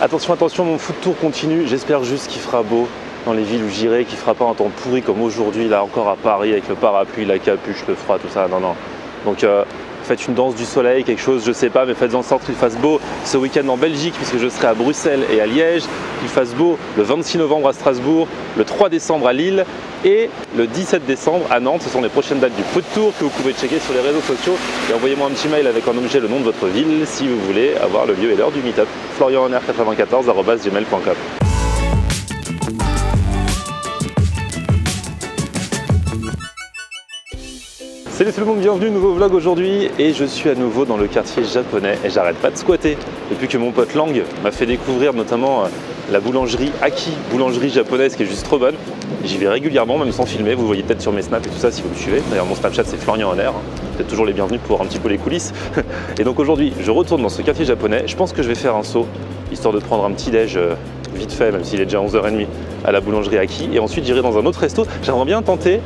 Attention, attention, mon foot tour continue. J'espère juste qu'il fera beau dans les villes où j'irai, qu'il fera pas un temps pourri comme aujourd'hui, là encore à Paris, avec le parapluie, la capuche, le froid, tout ça. Non, non. Donc faites une danse du soleil, quelque chose, je sais pas, mais faites en sorte qu'il fasse beau ce week-end en Belgique, puisque je serai à Bruxelles et à Liège, qu'il fasse beau le 26 novembre à Strasbourg, le 3 décembre à Lille et le 17 décembre à Nantes. Ce sont les prochaines dates du foot tour que vous pouvez checker sur les réseaux sociaux. Et envoyez-moi un petit mail avec en objet le nom de votre ville si vous voulez avoir le lieu et l'heure du meet-up. florianhonner94@gmail.com. Salut tout le monde, bienvenue, nouveau vlog aujourd'hui et je suis à nouveau dans le quartier japonais et j'arrête pas de squatter depuis que mon pote Lang m'a fait découvrir notamment la boulangerie Aki, boulangerie japonaise qui est juste trop bonne. J'y vais régulièrement, même sans filmer, vous voyez peut-être sur mes snaps et tout ça si vous me suivez. D'ailleurs mon Snapchat c'est Florian Honner, vous êtes toujours les bienvenus pour voir un petit peu les coulisses. Et donc aujourd'hui je retourne dans ce quartier japonais, je pense que je vais faire un saut, histoire de prendre un petit déj vite fait, même s'il est déjà 11h30 à la boulangerie Aki. Et ensuite j'irai dans un autre resto, j'aimerais bien tenter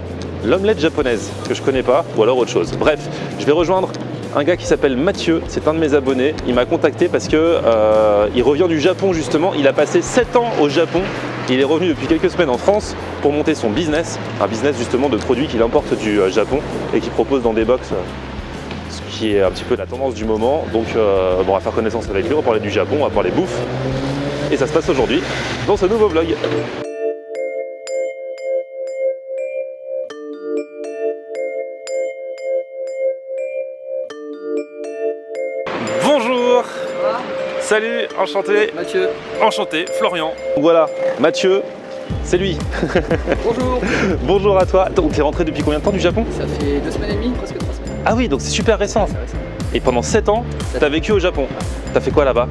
l'omelette japonaise, que je connais pas, ou alors autre chose. Bref, je vais rejoindre un gars qui s'appelle Mathieu, c'est un de mes abonnés. Il m'a contacté parce que il revient du Japon justement. Il a passé 7 ans au Japon. Il est revenu depuis quelques semaines en France pour monter son business, un business justement de produits qu'il importe du Japon et qu'il propose dans des box, ce qui est un petit peu la tendance du moment. Donc bon, on va faire connaissance avec lui, on va parler du Japon, on va parler bouffe. Et ça se passe aujourd'hui dans ce nouveau vlog. Bonjour. Salut, enchanté. Mathieu. Enchanté, Florian. Voilà, Mathieu, c'est lui. Bonjour. Bonjour à toi. Donc, t'es rentré depuis combien de temps du Japon? Ça fait 2 semaines et demie, presque 3 semaines. Ah oui, donc c'est super récent. C'est récent. Et pendant 7 ans, t'as vécu au Japon. T'as fait quoi là-bas?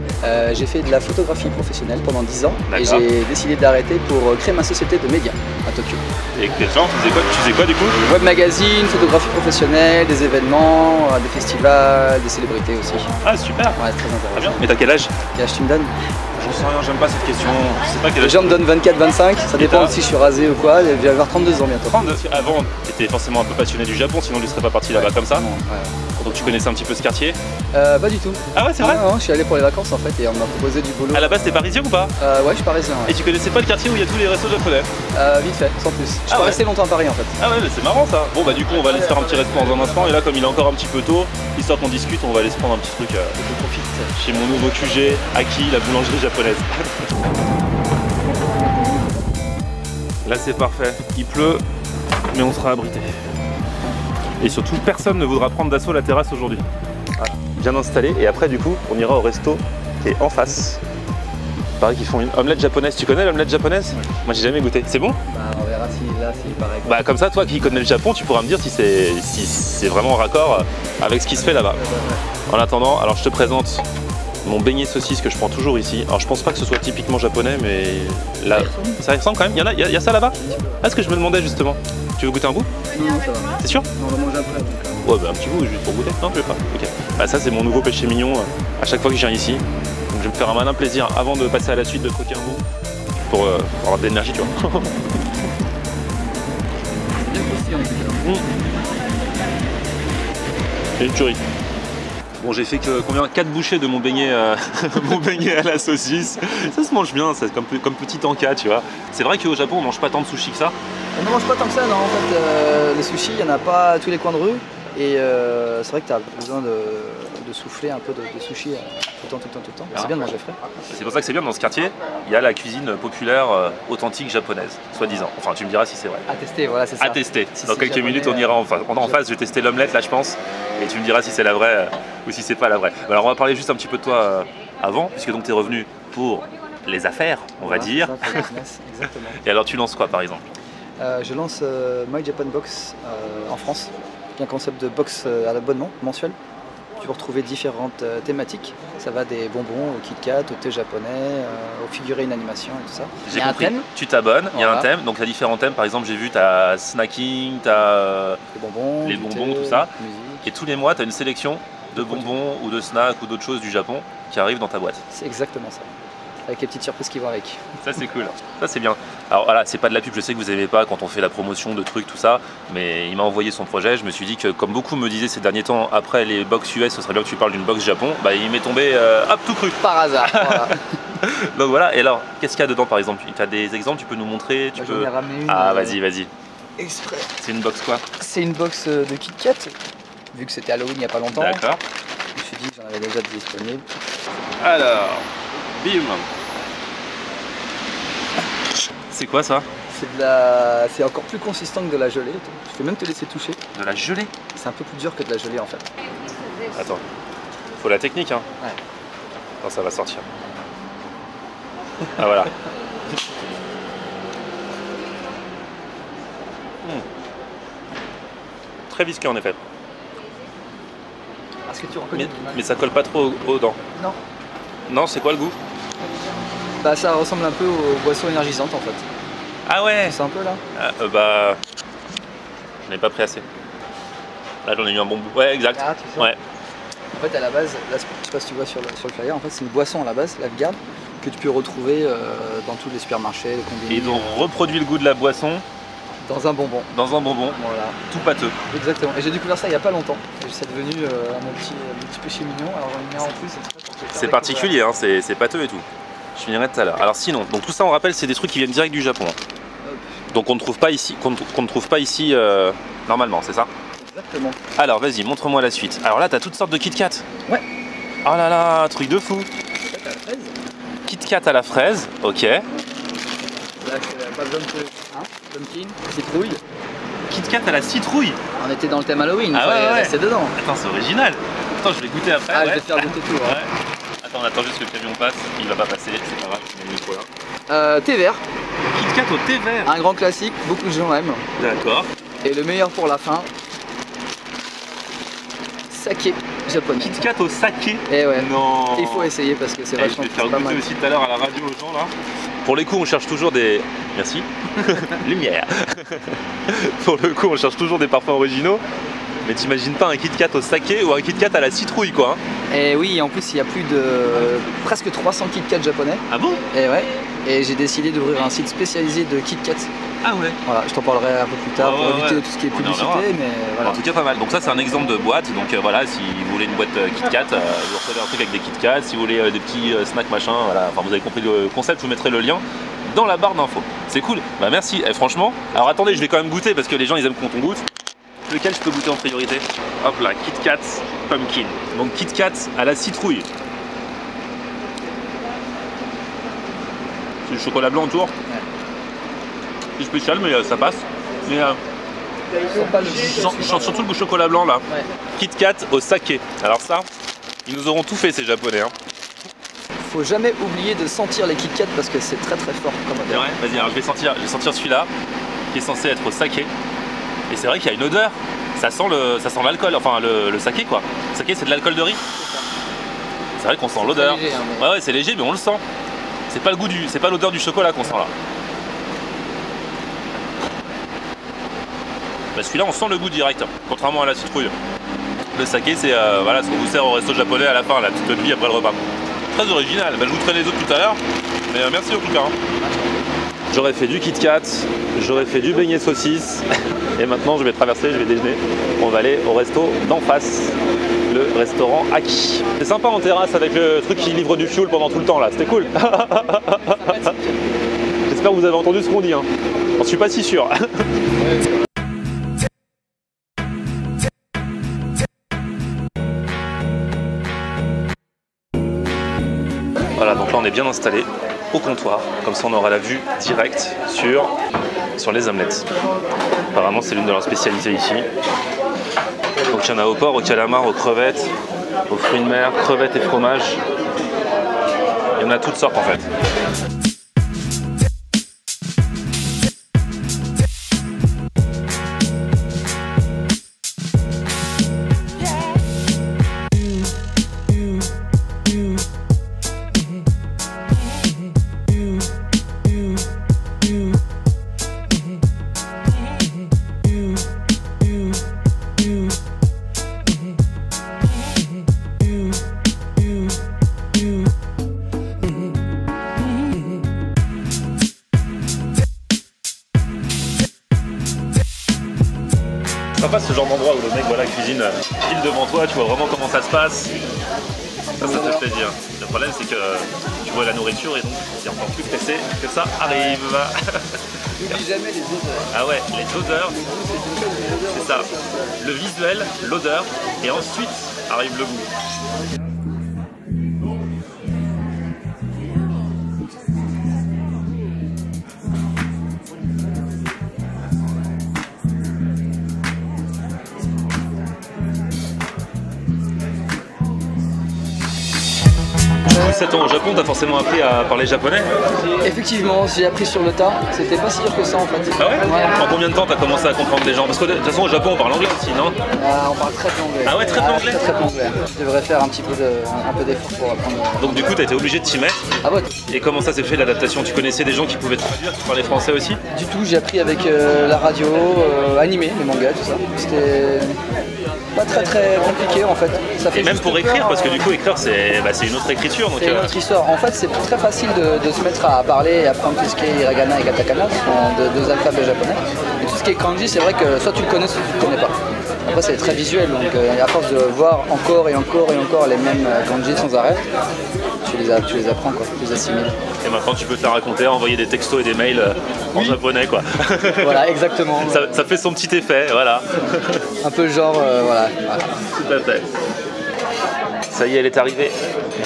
J'ai fait de la photographie professionnelle pendant 10 ans et D'accord. j'ai décidé d'arrêter pour créer ma société de médias à Tokyo. Et quel genre, tu faisais quoi du coup? Web magazine, photographie professionnelle, des événements, des festivals, des célébrités aussi. Ah super. Ouais, c'est très Très intéressant. bien. Mais t'as quel âge? Quel âge tu me donnes? J'en sais rien, j'aime pas cette question. Je sais pas quel Les âge. gens me donnent 24-25, ça dépend t'as si je suis rasé ou quoi. Je vais avoir 32 ans bientôt. 32. Avant, t'étais forcément un peu passionné du Japon, sinon tu serais pas parti là-bas comme ça. Non, ouais. Donc tu connaissais un petit peu ce quartier? Pas du tout. Ah ouais, c'est vrai? Non, je suis allé pour les vacances en fait et on m'a proposé du boulot. À la base, t'es parisien ou pas? Ouais, je suis parisien. Et Ouais. tu connaissais pas le quartier où il y a tous les restos japonais? Vite fait, sans plus. Je suis Ah pas ouais. resté longtemps à Paris en fait. Ah ouais, mais c'est marrant ça. Bon bah du coup on va aller se faire un petit resto dans un instant et là comme il est encore un petit peu tôt, histoire qu'on discute, on va aller se prendre un petit truc Je profite. chez mon nouveau QG, Aki, la boulangerie japonaise. Là c'est parfait, il pleut, mais on sera abrité. Et surtout personne ne voudra prendre d'assaut la terrasse aujourd'hui. Voilà, bien installé et après du coup on ira au resto qui est en face. Pareil qu'ils font une omelette japonaise. Tu connais l'omelette japonaise? Moi j'ai jamais goûté. C'est bon? Bah, on verra si là c'est pareil. Bah comme ça, toi qui connais le Japon, tu pourras me dire si c'est vraiment en raccord avec ce qui se fait là-bas. En attendant, alors je te présente mon beignet saucisse que je prends toujours ici. Alors je pense pas que ce soit typiquement japonais, mais là, ça ressemble quand même. Il y a ça là-bas? Ah, ce que je me demandais justement. Tu veux goûter un bout? Non, ça va. C'est sûr? On va manger après. Donc, Ouais, bah un petit bout juste pour goûter. Non, tu veux pas? Ok. Bah ça c'est mon nouveau péché mignon à chaque fois que je viens ici. Donc je vais me faire un malin plaisir avant de passer à la suite de croquer un bout pour avoir de l'énergie, tu vois. bien croustillant en tout cas. Et une tuerie. Bon, j'ai fait que combien? 4 bouchées de mon beignet, mon beignet à la saucisse. Ça se mange bien, c'est comme petit encas, tu vois. C'est vrai qu'au Japon, on mange pas tant de sushi que ça. On ne mange pas tant que ça, non. En fait, les sushis, il n'y en a pas à tous les coins de rue. Et c'est vrai que tu as besoin de souffler un peu de sushi tout le temps. C'est bien de manger frais. C'est pour ça que c'est bien dans ce quartier, il y a la cuisine populaire authentique japonaise, soi-disant. Enfin, tu me diras si c'est vrai. À tester, voilà, c'est ça. À tester. Si Dans c'est quelques japonais, minutes, on ira en face. Je vais tester l'omelette là, je pense. Et tu me diras si c'est la vraie ou si c'est pas la vraie. Alors, on va parler juste un petit peu de toi avant, puisque donc tu es revenu pour les affaires, on va dire. Ça, pour le business, exactement. Et alors, tu lances quoi par exemple? Je lance My Japan Box en France, qui est un concept de box à l'abonnement mensuel. Tu peux retrouver différentes thématiques. Ça va des bonbons au Kit Kat, au thé japonais, aux figurines animation et tout ça. J'ai Il y a un compris. thème. Tu t'abonnes, il y a un Voilà. thème, donc il y a différents thèmes. Par exemple, j'ai vu, tu as snacking, tu as. Les Les du bonbons, thé, tout ça. musique. Et tous les mois, tu as une sélection de bonbons ou de snacks ou d'autres choses du Japon qui arrivent dans ta boîte. C'est exactement ça. Avec les petites surprises qui vont avec. Ça, c'est cool. Ça, c'est bien. Alors voilà, c'est pas de la pub, je sais que vous aimez pas quand on fait la promotion de trucs, tout ça, mais il m'a envoyé son projet. Je me suis dit que, comme beaucoup me disaient ces derniers temps, après les box US, ce serait bien que tu parles d'une box Japon, bah il m'est tombé hop tout cru. Par hasard. Voilà. Donc voilà, et alors, qu'est-ce qu'il y a dedans par exemple? Tu as des exemples, tu peux nous montrer? Tu J'en peux... ai ramené une. Ah, vas-y, vas-y. Exprès. C'est une box quoi? C'est une box de Kit Kat, vu que c'était Halloween il n'y a pas longtemps. D'accord. Je me suis dit que j'en avais déjà disponible. Alors, bim. C'est quoi ça? C'est encore plus consistant que de la gelée. Je peux même te laisser toucher. De la gelée? C'est un peu plus dur que de la gelée en fait. Attends, faut la technique hein. Ouais. Non, ça va sortir. Ah voilà. Très visqueux en effet. Est-ce que tu reconnais Mais ça colle pas trop aux dents. Non. Non, c'est quoi le goût? Bah ça ressemble un peu aux boissons énergisantes en fait. Ah ouais. C'est un peu là. Bah... Je n'ai pas pris assez. Là j'en ai eu un bon bout. Ouais, exact. Ah, tu sais. Ouais. En fait à la base, là, je sais pas si tu vois sur le flyer, en fait c'est une boisson à la base, la Garde, que tu peux retrouver dans tous les supermarchés, les combini. Et ils ont reproduit le goût de la boisson dans un bonbon. Dans un bonbon. Voilà. Tout pâteux. Exactement. Et j'ai découvert ça il y a pas longtemps. Et c'est devenu mon petit péché mignon. Alors j'en ai mis un en plus. C'est particulier, hein, c'est pâteux et tout. Je finirai tout à l'heure. Alors sinon, donc tout ça on rappelle c'est des trucs qui viennent direct du Japon. Donc on ne trouve pas ici, normalement, c'est ça? Exactement. Alors vas-y, montre-moi la suite. Alors là t'as toutes sortes de Kit Kat. Ouais. Oh là là, truc de fou. Kit Kat à la fraise, ok. Là c'est pas besoin de pumpkin, citrouille. Kit Kat à la citrouille. On était dans le thème Halloween, ah ouais, rester dedans. Attends, c'est original. Attends, je vais goûter après. Ah, ouais. je vais te faire goûter tout. Ouais. Attends, on attend juste que le camion passe. Il va pas passer, c'est pas grave, je mets le micro là. Thé vert. Kit Kat au thé vert. Un grand classique, beaucoup de gens aiment. D'accord. Et le meilleur pour la fin, saké japonais. Kit Kat au saké. Et ouais. Non. Il faut essayer parce que c'est vachement Je vais faire pas goûter mal. aussi tout à l'heure à la radio aux gens là. Pour les coups, on cherche toujours des... Merci. Lumière. Pour le coup, on cherche toujours des parfums originaux. Mais t'imagines pas un Kit Kat au saké ou un Kit Kat à la citrouille quoi. Et oui, en plus il y a plus de presque 300 Kit Kat japonais. Ah bon? Et ouais. Et j'ai décidé d'ouvrir un site spécialisé de Kit Kat. Ah ouais. Voilà, je t'en parlerai un peu plus tard pour éviter tout ce qui est On publicité, mais voilà. En tout cas pas mal. Donc ça c'est un exemple de boîte. Donc voilà, si vous voulez une boîte Kit Kat, vous recevez un truc avec des Kit Kat. Si vous voulez des petits snacks machin, voilà. Enfin vous avez compris le concept, je vous mettrai le lien dans la barre d'infos. C'est cool. Bah merci. Et franchement, alors attendez, je vais quand même goûter parce que les gens ils aiment quand on goûte. Lequel je peux goûter en priorité? Hop là, Kit Kat Pumpkin. Donc Kit Kat à la citrouille. C'est du chocolat blanc autour. Ouais. C'est spécial mais ça passe. Mais je sens surtout le goût chocolat blanc là. Ouais. Kit Kat au saké. Alors ça, ils nous auront tout fait ces japonais. Hein. Faut jamais oublier de sentir les Kit Kat parce que c'est très très fort comme C'est odeur. vrai. Vas-y, alors je vais sentir celui-là qui est censé être au saké. Et c'est vrai qu'il y a une odeur. Ça sent l'alcool, enfin le saké quoi. Le saké c'est de l'alcool de riz. C'est vrai qu'on sent l'odeur. Hein, Ouais, c'est léger mais on le sent. C'est pas le goût c'est pas l'odeur du chocolat qu'on sent là. Bah, celui-là on sent le goût direct, contrairement à la citrouille. Le saké c'est voilà, ce qu'on vous sert au resto japonais à la fin, la petite vie après le repas. Très original, bah, je vous ferai les autres tout à l'heure, mais merci en tout cas. J'aurais fait du Kit Kat, j'aurais fait du beignet saucisse, et maintenant je vais traverser, je vais déjeuner. On va aller au resto d'en face, le restaurant Aki. C'est sympa en terrasse avec le truc qui livre du fuel pendant tout le temps là, c'était cool. J'espère que vous avez entendu ce qu'on dit, hein. J'en suis pas si sûr. Voilà, donc là on est bien installé au comptoir, comme ça on aura la vue directe sur les omelettes. Apparemment c'est l'une de leurs spécialités ici. Donc il y en a au porc, au calamar, aux crevettes, aux fruits de mer, crevettes et fromage. Il y en a toutes sortes en fait. Sympa ce genre d'endroit où le mec voilà, cuisine pile devant toi, tu vois vraiment comment ça se passe. Ça fait plaisir. Le problème, c'est que tu vois la nourriture et donc c'est encore plus pressé que ça arrive. N'oublie jamais les odeurs. Ah ouais, les odeurs, c'est ça. Le visuel, l'odeur, et ensuite arrive le goût. Du coup, 7 ans au Japon, t'as forcément appris à parler japonais? Effectivement, j'ai appris sur le tas. C'était pas si dur que ça en fait. Ah ouais, En combien de temps t'as commencé à comprendre les gens? Parce que de toute façon au Japon on parle anglais aussi, non? On parle très peu anglais. Ah ouais, très peu anglais. Très peu anglais. Je devrais faire un peu d'effort pour apprendre. Donc du coup t'as été obligé de t'y mettre. Ah ouais. Et comment ça s'est fait l'adaptation? Tu connaissais des gens qui pouvaient traduire, qui parlaient français aussi? Du tout, j'ai appris avec la radio, animé, les mangas, tout ça. C'était pas très compliqué en fait. Ça fait Et même pour peur, écrire, parce que du coup écrire c'est une autre écriture. C'est une autre histoire. En fait, c'est très facile de se mettre à parler et apprendre tout ce qui est hiragana et katakana, ce sont deux alphabets japonais. Et tout ce qui est kanji, c'est vrai que soit tu le connais, soit tu le connais pas. Après, c'est très visuel, donc à force de voir encore et encore et encore les mêmes kanji sans arrêt, tu les apprends, quoi, tu les assimiles. Et maintenant tu peux te la raconter, envoyer des textos et des mails en japonais quoi. Voilà, exactement. Ça fait son petit effet, voilà. Un peu genre, voilà. Tout à fait. Ça y est, elle est arrivée.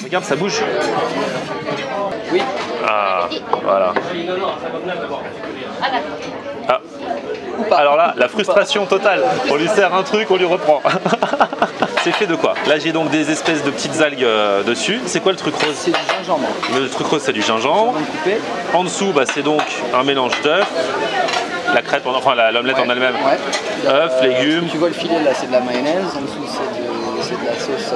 Regarde, ça bouge. Oui. Ah, voilà. Ah. Alors là, la frustration totale. On lui sert un truc, on lui reprend. C'est fait de quoi? Là, j'ai donc des espèces de petites algues dessus. C'est quoi le truc rose? C'est du gingembre. Le truc rose, c'est du gingembre. Coupé. En dessous, bah, c'est donc un mélange d'œufs. La crêpe, enfin l'omelette en elle-même. Ouais. œufs, légumes. Tu vois le filet là, c'est de la mayonnaise. En dessous, c'est de la sauce.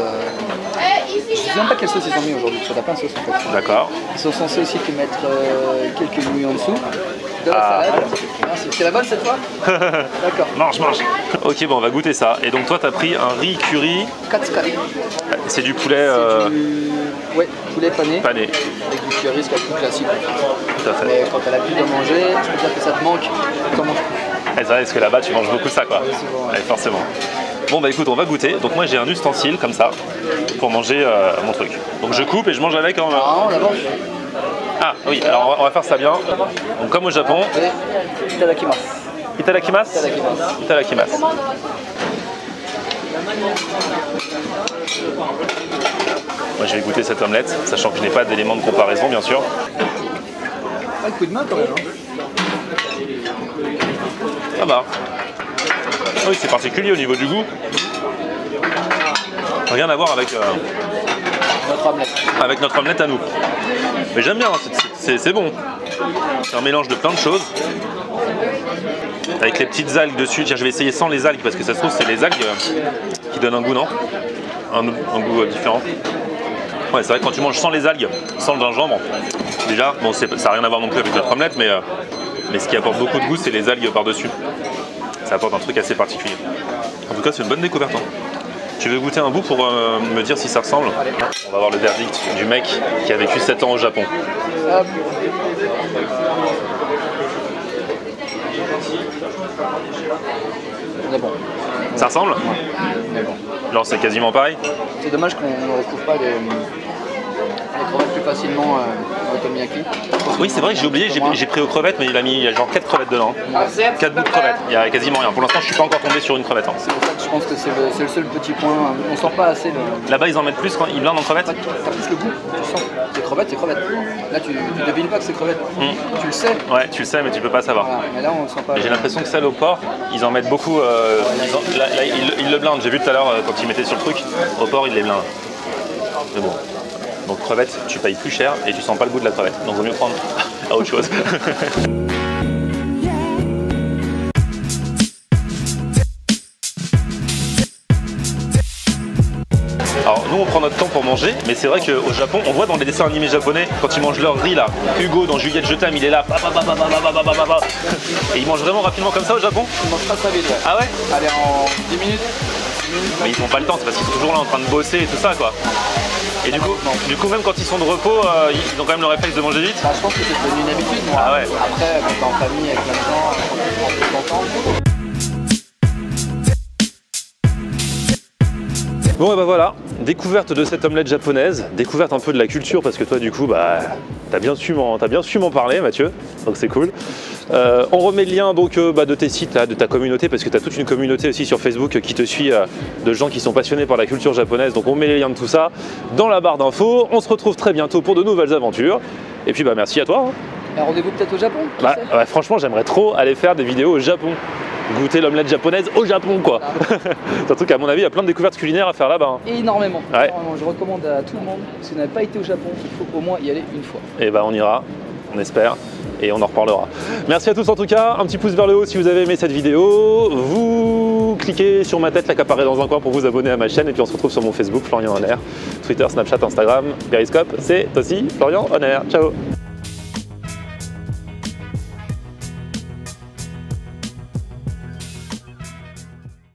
Je sais même pas quelle sauce ils ont mis aujourd'hui. Ça n'a pas de sauce en fait. D'accord. Ils sont censés aussi te mettre quelques nouilles en dessous. De la salade. Merci. C'est la bonne cette fois? D'accord. Mange. Ok, bon, on va goûter ça. Et donc toi, t'as pris un riz curry. Katsukai. C'est du poulet. Ouais, poulet pané. Pané. Avec du curry, ce qu'il y a de plus classique. Tout à fait. Mais quand t'as l'habitude de manger, je peux dire que ça te manque. T'en manges plus. C'est vrai, parce que là-bas, tu manges beaucoup ça, quoi. Souvent, ouais. Ouais, forcément. Bon, bah écoute, on va goûter. Donc moi, j'ai un ustensile comme ça pour manger mon truc. Donc je coupe et je mange avec en. Ah, on avance. Ah oui, alors on va faire ça bien. Donc comme au Japon. Et itadakimasu. Itadakimasu. Itadakimasu. Moi je vais goûter cette omelette, sachant que je n'ai pas d'éléments de comparaison bien sûr. Un coup de main quand même. Hein. Ah bah. Oui, c'est particulier au niveau du goût. Rien à voir avec notre omelette à nous. Mais j'aime bien, c'est bon. C'est un mélange de plein de choses. Avec les petites algues dessus. Tiens, je vais essayer sans les algues parce que ça se trouve c'est les algues qui donnent un goût, non? Un goût différent. Ouais, c'est vrai que quand tu manges sans les algues, sans le gingembre, déjà, bon, ça n'a rien à voir non plus avec notre omelette, mais ce qui apporte beaucoup de goût, c'est les algues par-dessus. Ça apporte un truc assez particulier. En tout cas, c'est une bonne découverte. Hein. Tu veux goûter un bout pour me dire si ça ressemble? On va voir le verdict du mec qui a vécu 7 ans au Japon. On est bon. Ça ressemble? On est bon. Non, c'est quasiment pareil. C'est dommage qu'on ne retrouve pas les crevettes plus facilement au Tomiyaki. Oui, c'est vrai que j'ai oublié, j'ai pris aux crevettes, mais il y a genre 4 crevettes dedans. 4 bouts de crevettes, il y a quasiment rien. Pour l'instant, je suis pas encore tombé sur une crevette. Hein. C'est pour ça que je pense que c'est le seul petit point. On sent pas assez le. Là-bas, ils en mettent plus quand ils blindent en crevettes? T'as plus le goût, tu sens. C'est crevette, c'est crevette. Là, tu devines pas que c'est crevette. Tu le sais. Ouais, tu le sais, mais tu peux pas savoir. Voilà. Mais là, on le sent pas. J'ai l'impression que celle au porc, ils en mettent beaucoup. Là, ils le blindent. J'ai vu tout à l'heure quand ils mettaient sur le truc. Au porc, ils les blindent. Mais bon. Donc crevette, tu payes plus cher et tu sens pas le goût de la crevette. Donc vaut mieux prendre à autre chose. Alors nous on prend notre temps pour manger, mais c'est vrai qu'au Japon, on voit dans les dessins animés japonais, quand ils mangent leur riz là, Hugo dans Juliette Je t'aime, il est là, et ils mangent vraiment rapidement comme ça au Japon? On mange pas très vite. Ouais. Ah ouais? Allez, en 10 minutes. Mais ils n'ont pas le temps, c'est parce qu'ils sont toujours là en train de bosser et tout ça quoi. Et du coup même quand ils sont de repos, ils ont quand même le réflexe de manger vite. Bah, je pense que c'est devenu une habitude moi. Ah ouais. Après, quand t'es en famille avec plein de gens, quand tu prends plus ton temps. Bon et bah voilà, découverte de cette omelette japonaise, découverte un peu de la culture parce que toi du coup bah t'as bien su m'en parler Mathieu, donc c'est cool. On remet le lien donc de tes sites, là, de ta communauté, parce que tu as toute une communauté aussi sur Facebook qui te suit, de gens qui sont passionnés par la culture japonaise, donc on met les liens de tout ça dans la barre d'infos. On se retrouve très bientôt pour de nouvelles aventures, et puis bah merci à toi. Alors, rendez-vous peut-être au Japon, Ouais, franchement j'aimerais trop aller faire des vidéos au Japon, goûter l'omelette japonaise au Japon quoi. Surtout qu'à mon avis il y a plein de découvertes culinaires à faire là-bas. Énormément. Ouais. Énormément. Je recommande à tout le monde, si vous n'avez pas été au Japon, il faut au moins y aller une fois. Et bah on ira, on espère, et on en reparlera. Merci à tous en tout cas, un petit pouce vers le haut si vous avez aimé cette vidéo. Vous cliquez sur ma tête là qui apparaît dans un coin pour vous abonner à ma chaîne, et puis on se retrouve sur mon Facebook, Florian Honner, Twitter, Snapchat, Instagram, Periscope, c'est aussi Florian Honner. Ciao.